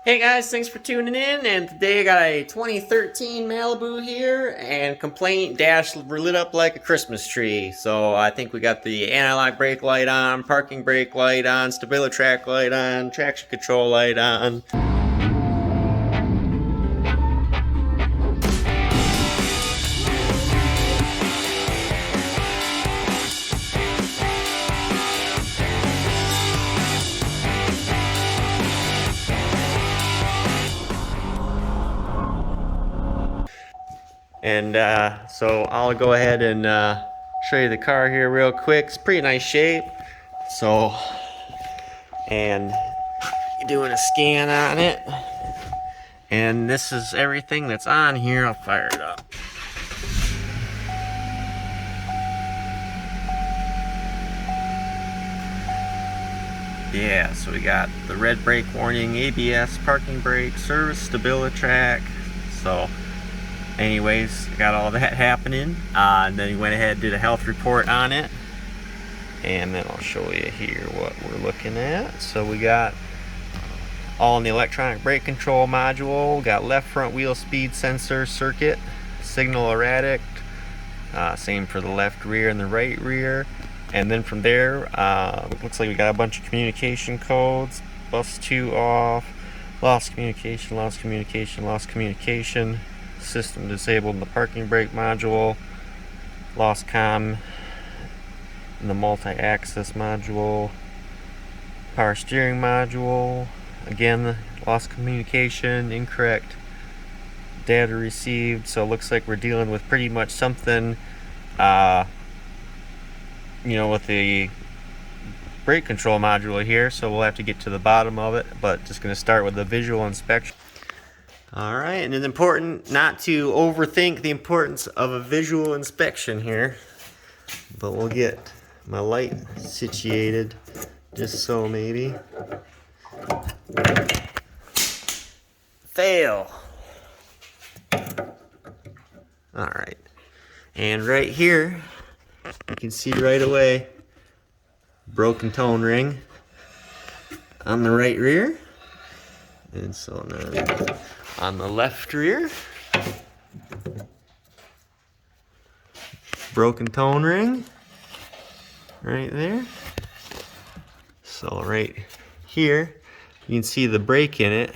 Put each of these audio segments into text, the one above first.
Hey guys, thanks for tuning in, and today I got a 2013 Malibu here, and complaint dash lit up like a Christmas tree. So I think we got the anti-lock brake light on, parking brake light on, stability track light on, traction control light on. And so I'll go ahead and show you the car here real quick. It's pretty nice shape. So, and doing a scan on it. And this is everything that's on here. I'll fire it up. Yeah, so we got the red brake warning, ABS, parking brake, service, stability track. So anyways, got all that happening. And then we went ahead and did a health report on it. And then I'll show you here what we're looking at. So we got all in the electronic brake control module. Got left front wheel speed sensor circuit, signal erratic. Same for the left rear and the right rear. And then from there, looks like we got a bunch of communication codes. Bus 2 off, lost communication, lost communication, lost communication. System disabled in the parking brake module. Lost comm in the multi-axis module. Power steering module. Again, lost communication, incorrect data received. So it looks like we're dealing with pretty much something with the brake control module here, so we'll have to get to the bottom of it, but just going to start with the visual inspection. Alright, and it's important not to overthink the importance of a visual inspection here, but we'll get my light situated just so maybe. Fail. Alright, and right here you can see right away broken tone ring on the right rear, and so now on the left rear, broken tone ring right there. So right here you can see the brake in it.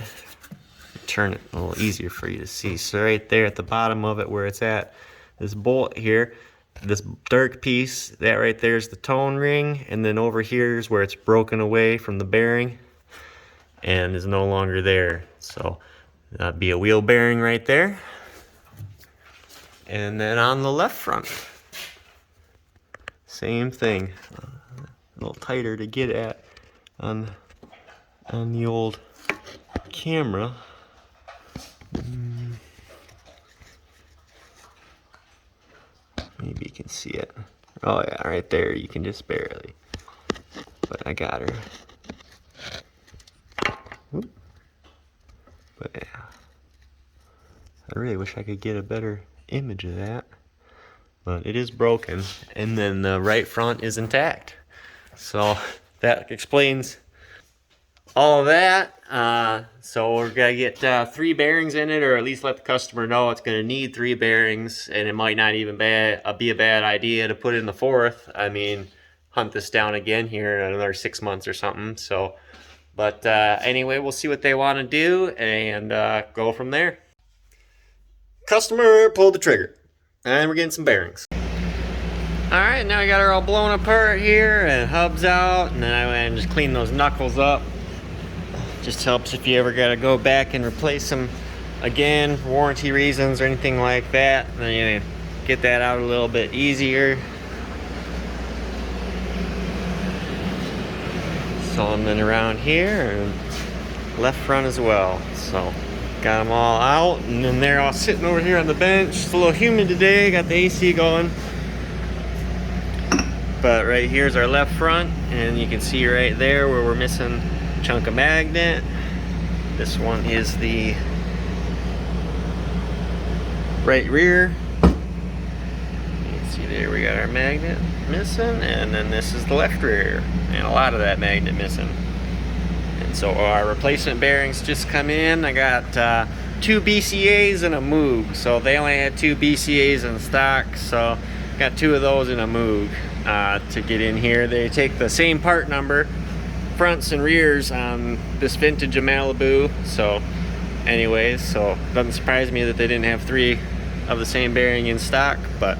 Turn it a little easier for you to see. So right there at the bottom of it where it's at, this bolt here, this dark piece, that right there is the tone ring, and then over here is where it's broken away from the bearing and is no longer there. So that'd be a wheel bearing right there. And then on the left front, same thing. A little tighter to get at on the old camera. Maybe you can see it. Oh yeah, right there, you can just barely. But I got her. Whoop. But yeah, I really wish I could get a better image of that. But it is broken, and then the right front is intact. So that explains all of that. So we're gonna get 3 bearings in it, or at least let the customer know it's gonna need 3 bearings, and it might not even be a bad idea to put in the 4th. I mean, hunt this down again here in another 6 months or something. So, but anyway, we'll see what they want to do and go from there. Customer pulled the trigger, and we're getting some bearings. Alright, now we got her all blown apart here, and hubs out, and then I went and just cleaned those knuckles up. Just helps if you ever gotta go back and replace them again for warranty reasons or anything like that. Then you get that out a little bit easier. So, and then around here, and left front as well. So got them all out, and then they're all sitting over here on the bench. It's a little humid today, got the AC going. But right here's our left front, and you can see right there where we're missing a chunk of magnet. This one is the right rear. You can see there we got our magnet missing, and then this is the left rear, and a lot of that magnet missing. And So our replacement bearings just come in. I got 2 BCAs and a Moog. So they only had 2 BCAs in stock, so got 2 of those in a Moog to get in here. They take the same part number, fronts and rears, on this vintage of Malibu. So anyways, so it doesn't surprise me that they didn't have 3 of the same bearing in stock. But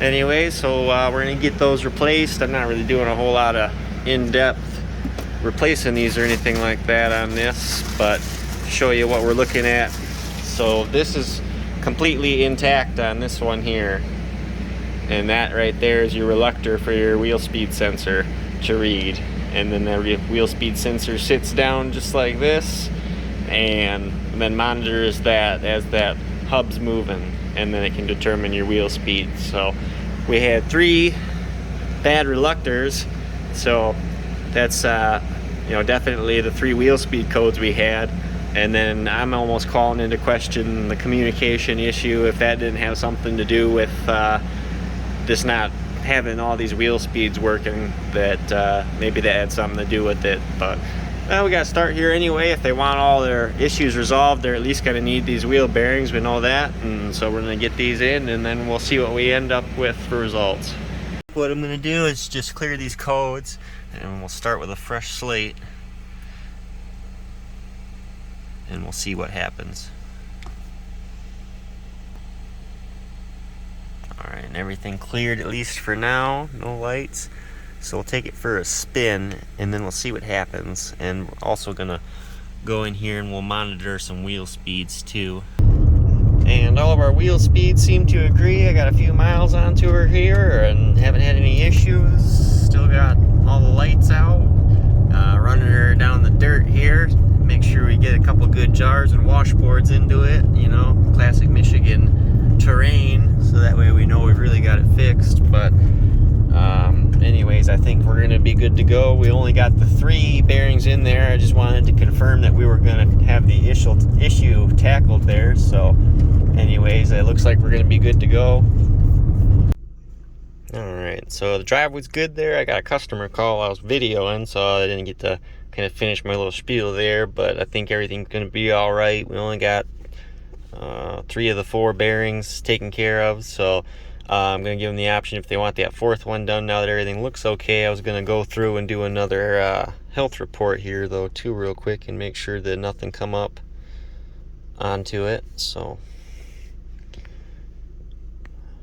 anyways, so we're gonna get those replaced. I'm not really doing a whole lot of in-depth replacing these or anything like that on this, but to show you what we're looking at. So this is completely intact on this one here, and that right there is your reluctor for your wheel speed sensor to read. And then the wheel speed sensor sits down just like this, and then monitors that as that hub's moving, and then it can determine your wheel speed. So we had 3 bad reluctors, so that's you know, definitely the 3 wheel speed codes we had. And then I'm almost calling into question the communication issue, if that didn't have something to do with this not having all these wheel speeds working, that maybe that had something to do with it. But well, we got to start here anyway. If they want all their issues resolved, they're at least going to need these wheel bearings. We know that, and so we're going to get these in, and then we'll see what we end up with for results. What I'm going to do is just clear these codes, and we'll start with a fresh slate, and we'll see what happens. Alright, and everything cleared at least for now, no lights. So we'll take it for a spin, and then we'll see what happens. And we're also going to go in here and we'll monitor some wheel speeds too. And all of our wheel speeds seem to agree. I got a few miles onto her here and haven't had any issues. Still got all the lights out. Running her down the dirt here. Make sure we get a couple good jars and washboards into it. You know, classic Michigan terrain. So that way we know we've really got it fixed. But anyways, I think we're going to be good to go. We only got the 3 bearings in there. I just wanted to confirm that we were going to have the issue tackled there. So anyways, it looks like we're going to be good to go. Alright, so the drive was good there. I got a customer call I was videoing, so I didn't get to kind of finish my little spiel there, but I think everything's going to be alright. We only got 3 of the 4 bearings taken care of, so I'm going to give them the option if they want that 4th one done now that everything looks okay. I was going to go through and do another health report here though too real quick and make sure that nothing come up onto it. So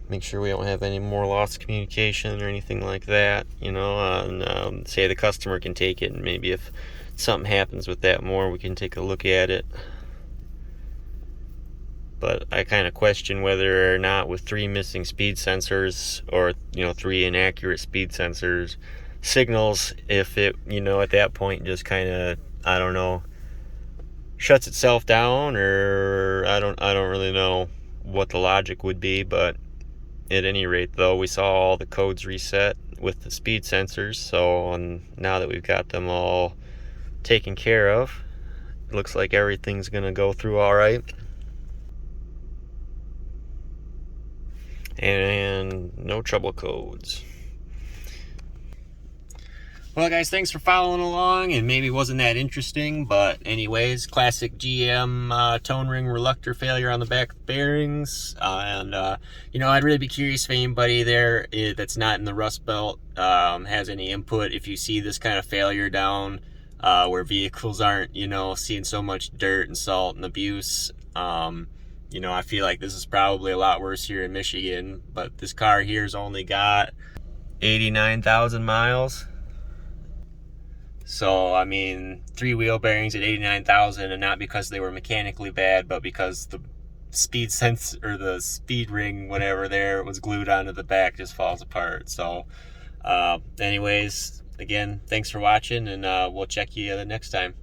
make sure we don't have any more lost communication or anything like that, you know, and say the customer can take it, and maybe if something happens with that more, we can take a look at it. But I kind of question whether or not with 3 missing speed sensors, or, you know, 3 inaccurate speed sensors signals, if it, you know, at that point just kind of, I don't know, shuts itself down, or I don't really know what the logic would be. But at any rate though, we saw all the codes reset with the speed sensors. So now that we've got them all taken care of, it looks like everything's gonna go through all right. And no trouble codes. Well guys, thanks for following along, and maybe it wasn't that interesting, but anyways, classic GM tone ring reluctor failure on the back bearings. You know, I'd really be curious if anybody there that's not in the Rust Belt has any input. If you see this kind of failure down where vehicles aren't, you know, seeing so much dirt and salt and abuse, you know, I feel like this is probably a lot worse here in Michigan. But this car here's only got 89,000 miles. So, I mean, 3 wheel bearings at 89,000, and not because they were mechanically bad, but because the speed sense, or the speed ring, whatever there, was glued onto the back, just falls apart. So, anyways, again, thanks for watching, and we'll check you the next time.